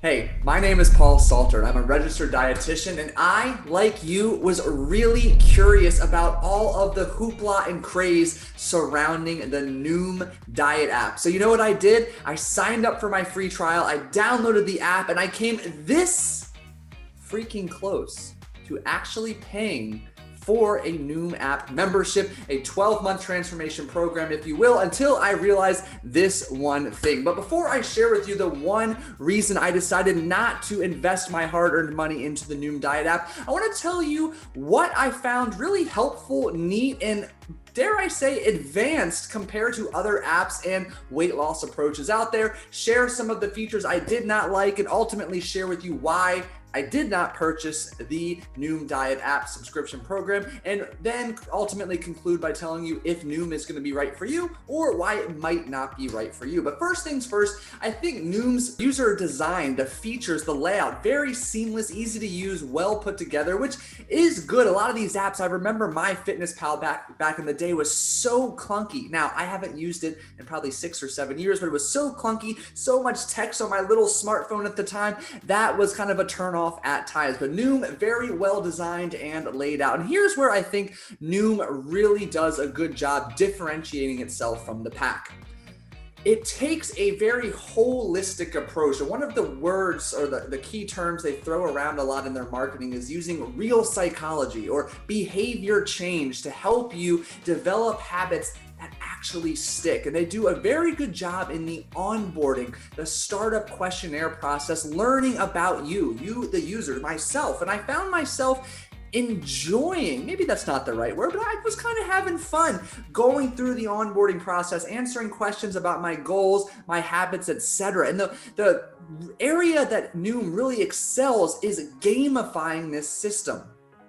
Hey, my name is Paul Salter, and I'm a registered dietitian, and I, like you, was really curious about all of the hoopla and craze surrounding the Noom Diet app. So you know what I did? I signed up for my free trial, I downloaded the app, and I came this freaking close to actually paying for a Noom app membership, a 12-month transformation program, if you will, until I realized this one thing. But before I share with you the one reason I decided not to invest my hard-earned money into the Noom Diet app, I want to tell you what I found really helpful, neat, and dare I say, advanced compared to other apps and weight loss approaches out there, share some of the features I did not like, and ultimately share with you why I did not purchase the Noom Diet app subscription program, and then ultimately conclude by telling you if Noom is going to be right for you or why it might not be right for you. But first things first, I think Noom's user design, the features, the layout, very seamless, easy to use, well put together, which is good. A lot of these apps, I remember MyFitnessPal back in the day was so clunky. Now, I haven't used it in probably 6 or 7 years, but it was so clunky, so much text on my little smartphone at the time, that was kind of a turn off at times. But Noom, very well designed and laid out. And here's where I think Noom really does a good job differentiating itself from the pack. It takes a very holistic approach. And one of the words or the key terms they throw around a lot in their marketing is using real psychology or behavior change to help you develop habits that actually stick. And they do a very good job in the onboarding, the startup questionnaire process, learning about you, the user, myself. And I found myself enjoying, maybe that's not the right word, but I was kind of having fun going through the onboarding process, answering questions about my goals, my habits, etc. And the area that Noom really excels is gamifying this system.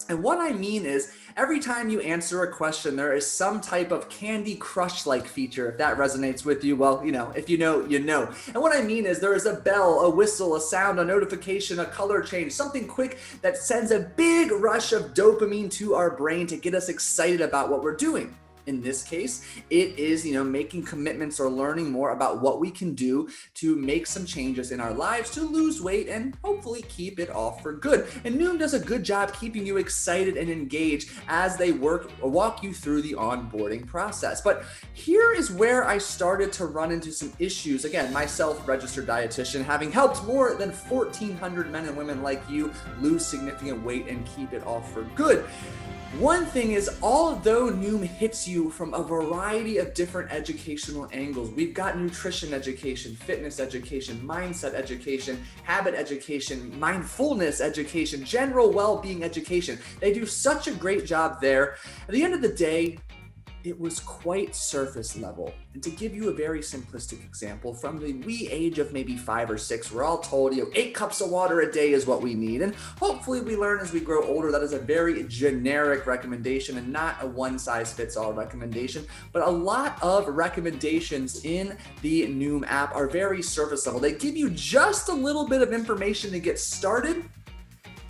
And what I mean is, every time you answer a question, there is some type of Candy Crush-like feature. If that resonates with you, well, if you know, you know. And what I mean is there is a bell, a whistle, a sound, a notification, a color change, something quick that sends a big rush of dopamine to our brain to get us excited about what we're doing. In this case, it is, making commitments or learning more about what we can do to make some changes in our lives to lose weight and hopefully keep it off for good. And Noom does a good job keeping you excited and engaged as they walk you through the onboarding process. But here is where I started to run into some issues. Again, myself, registered dietitian, having helped more than 1,400 men and women like you lose significant weight and keep it off for good. One thing is, although Noom hits you from a variety of different educational angles, we've got nutrition education, fitness education, mindset education, habit education, mindfulness education, general well-being education. They do such a great job there. At the end of the day, it was quite surface level. And to give you a very simplistic example, from the wee age of maybe 5 or 6, we're all told, 8 cups of water a day is what we need. And hopefully we learn as we grow older that is a very generic recommendation and not a one-size-fits-all recommendation. But a lot of recommendations in the Noom app are very surface level. They give you just a little bit of information to get started,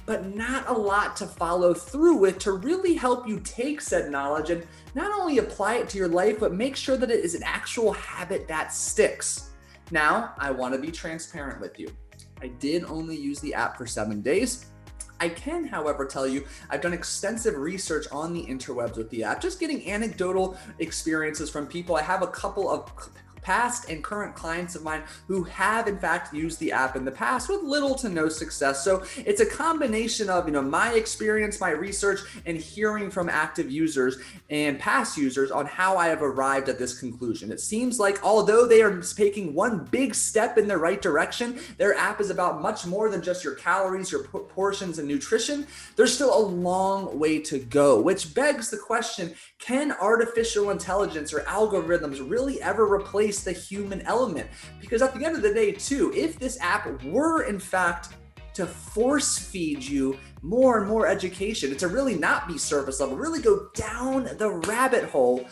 but not a lot to follow through with to really help you take said knowledge and not only apply it to your life, but make sure that it is an actual habit that sticks. Now, I want to be transparent with you. I did only use the app for 7 days. I can, however, tell you I've done extensive research on the interwebs with the app, just getting anecdotal experiences from people. I have a couple of past and current clients of mine who have in fact used the app in the past with little to no success. So it's a combination of my experience, my research, and hearing from active users and past users on how I have arrived at this conclusion. It seems like although they are taking one big step in the right direction, their app is about much more than just your calories, your portions, and nutrition. There's still a long way to go, which begs the question, can artificial intelligence or algorithms really ever replace the human element? Because at the end of the day too, if this app were in fact to force feed you more and more education, and to really not be surface level, really go down the rabbit hole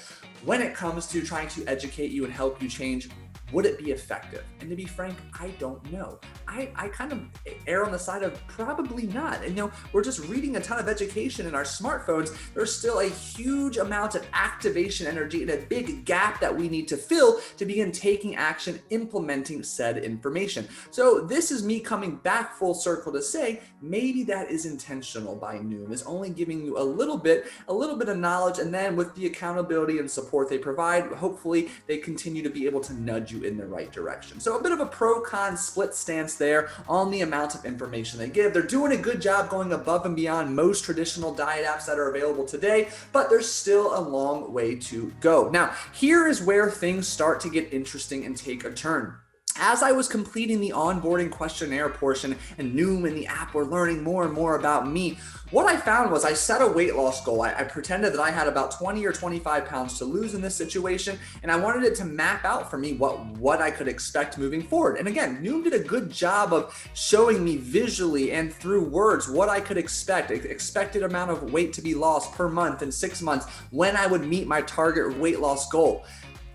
when it comes to trying to educate you and help you change Would it be effective? And to be frank, I don't know. I kind of err on the side of probably not. And we're just reading a ton of education in our smartphones. There's still a huge amount of activation energy and a big gap that we need to fill to begin taking action, implementing said information. So this is me coming back full circle to say, maybe that is intentional by Noom, is only giving you a little bit of knowledge, and then with the accountability and support they provide, hopefully they continue to be able to nudge you in the right direction. So a bit of a pro-con split stance there on the amount of information they give. They're doing a good job going above and beyond most traditional diet apps that are available today, but there's still a long way to go. Now, here is where things start to get interesting and take a turn. As I was completing the onboarding questionnaire portion and Noom and the app were learning more and more about me, what I found was I set a weight loss goal. I pretended that I had about 20 or 25 pounds to lose in this situation, and I wanted it to map out for me what I could expect moving forward. And again, Noom did a good job of showing me visually and through words what I could expect, expected amount of weight to be lost per month in 6 months, when I would meet my target weight loss goal.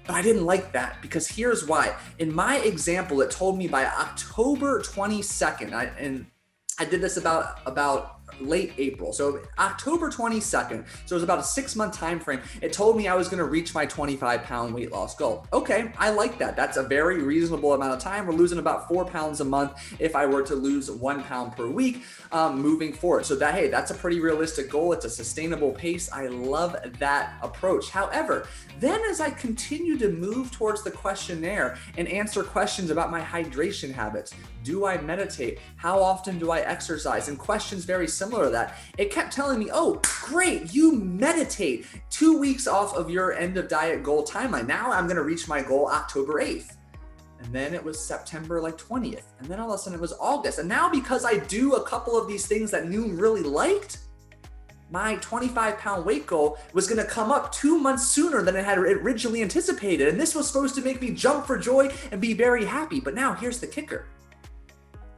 But I didn't like that, because here's why. In my example, it told me by October 22nd, and I did this about late April. So October 22nd, so it was about a 6-month time frame. It told me I was going to reach my 25-pound weight loss goal. Okay, I like that. That's a very reasonable amount of time. We're losing about 4 pounds a month if I were to lose 1 pound per week moving forward. So that's a pretty realistic goal. It's a sustainable pace. I love that approach. However, then as I continue to move towards the questionnaire and answer questions about my hydration habits, do I meditate? How often do I exercise? And questions very similar to that, it kept telling me, oh, great, you meditate 2 weeks off of your end of diet goal timeline. Now I'm going to reach my goal October 8th. And then it was September 20th. And then all of a sudden it was August. And now, because I do a couple of these things that Noom really liked, my 25-pound weight goal was going to come up 2 months sooner than it had originally anticipated. And this was supposed to make me jump for joy and be very happy. But now here's the kicker.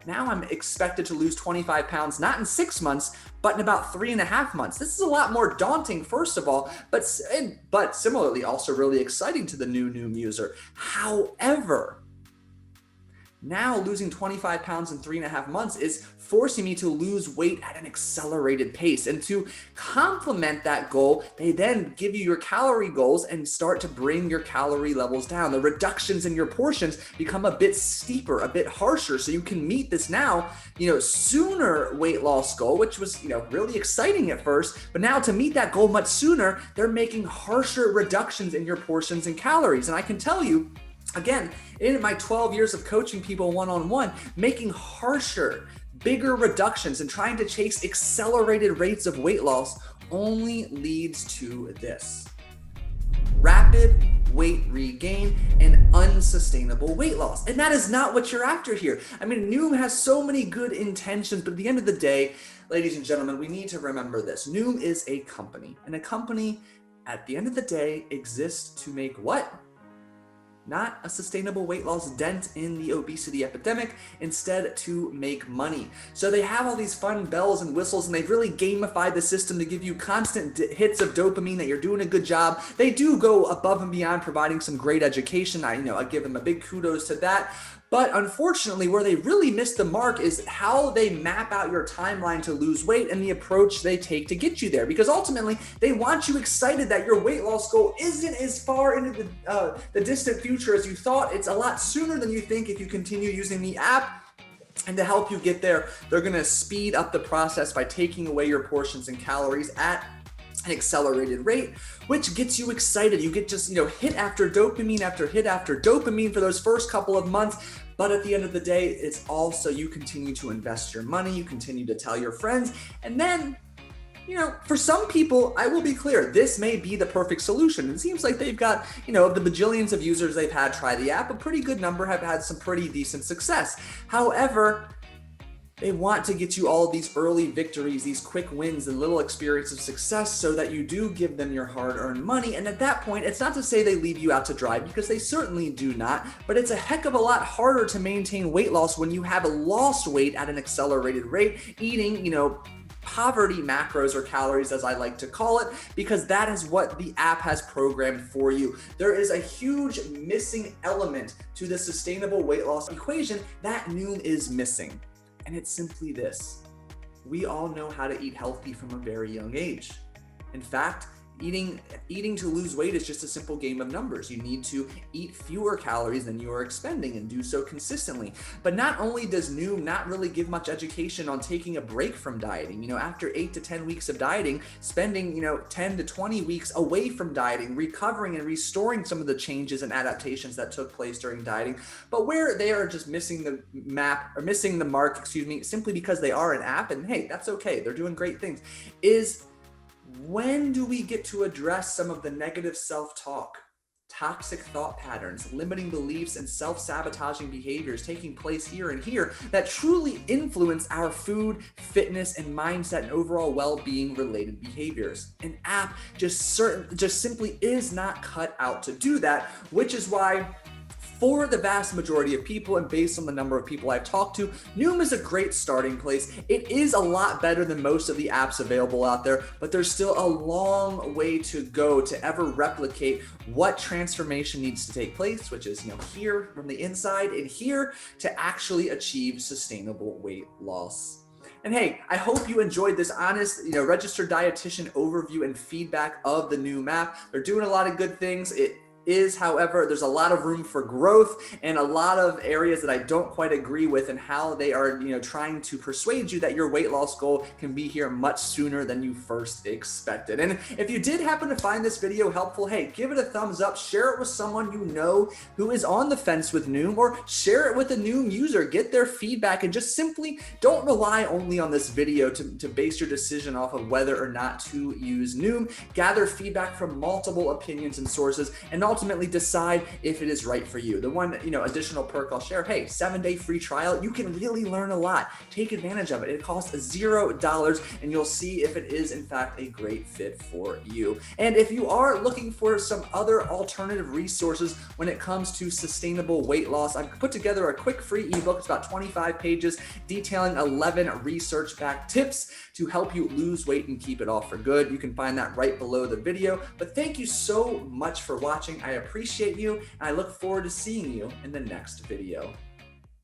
Now I'm expected to lose 25 pounds, not in 6 months, but in about 3.5 months. This is a lot more daunting, first of all, but similarly also really exciting to the new Noom user. However, now losing 25 pounds in 3.5 months is forcing me to lose weight at an accelerated pace. And to complement that goal, they then give you your calorie goals and start to bring your calorie levels down. The reductions in your portions become a bit steeper, a bit harsher, so you can meet this now, sooner weight loss goal, which was, really exciting at first. But now to meet that goal much sooner, they're making harsher reductions in your portions and calories. And I can tell you, again, in my 12 years of coaching people one-on-one, making harsher, bigger reductions and trying to chase accelerated rates of weight loss only leads to this: rapid weight regain and unsustainable weight loss. And that is not what you're after here. I mean, Noom has so many good intentions, but at the end of the day, ladies and gentlemen, we need to remember this. Noom is a company, and a company, at the end of the day, exists to make what? Not a sustainable weight loss dent in the obesity epidemic, instead to make money. So they have all these fun bells and whistles, and they've really gamified the system to give you constant hits of dopamine that you're doing a good job. They do go above and beyond providing some great education. I give them a big kudos to that. But unfortunately, where they really missed the mark is how they map out your timeline to lose weight and the approach they take to get you there. Because ultimately, they want you excited that your weight loss goal isn't as far into the distant future as you thought. It's a lot sooner than you think if you continue using the app. And to help you get there, they're going to speed up the process by taking away your portions and calories at an accelerated rate, which gets you excited. You get just, hit after dopamine after hit after dopamine for those first couple of months. But at the end of the day, it's also you continue to invest your money, you continue to tell your friends, and then, for some people, I will be clear, this may be the perfect solution. It seems like they've got, of the bajillions of users they've had try the app, a pretty good number have had some pretty decent success. However, they want to get you all of these early victories, these quick wins and little experience of success so that you do give them your hard-earned money. And at that point, it's not to say they leave you out to dry, because they certainly do not, but it's a heck of a lot harder to maintain weight loss when you have lost weight at an accelerated rate, eating, poverty macros or calories, as I like to call it, because that is what the app has programmed for you. There is a huge missing element to the sustainable weight loss equation that Noom is missing. And it's simply this: we all know how to eat healthy from a very young age. In fact, eating to lose weight is just a simple game of numbers. You need to eat fewer calories than you are expending and do so consistently. But not only does Noom not really give much education on taking a break from dieting, after 8 to 10 weeks of dieting, spending, 10 to 20 weeks away from dieting, recovering and restoring some of the changes and adaptations that took place during dieting, but where they are just missing the mark, simply because they are an app, and hey, that's okay, they're doing great things, is when do we get to address some of the negative self-talk, toxic thought patterns, limiting beliefs, and self-sabotaging behaviors taking place here and here that truly influence our food, fitness, and mindset and overall well-being related behaviors? An app just simply is not cut out to do that, which is why, for the vast majority of people, and based on the number of people I've talked to, Noom is a great starting place. It is a lot better than most of the apps available out there, but there's still a long way to go to ever replicate what transformation needs to take place, which is, here from the inside and here to actually achieve sustainable weight loss. And hey, I hope you enjoyed this honest, registered dietitian overview and feedback of the Noom app. They're doing a lot of good things. However, there's a lot of room for growth and a lot of areas that I don't quite agree with, and how they are, trying to persuade you that your weight loss goal can be here much sooner than you first expected. And if you did happen to find this video helpful, hey, give it a thumbs up, share it with someone you know who is on the fence with Noom, or share it with a Noom user, get their feedback, and just simply don't rely only on this video to base your decision off of whether or not to use Noom. Gather feedback from multiple opinions and sources, and ultimately decide if it is right for you. The one, additional perk I'll share, hey, 7-day free trial. You can really learn a lot. Take advantage of it. It costs $0, and you'll see if it is in fact a great fit for you. And if you are looking for some other alternative resources when it comes to sustainable weight loss, I've put together a quick free ebook. It's about 25 pages detailing 11 research-backed tips to help you lose weight and keep it off for good. You can find that right below the video. But thank you so much for watching. I appreciate you, and I look forward to seeing you in the next video.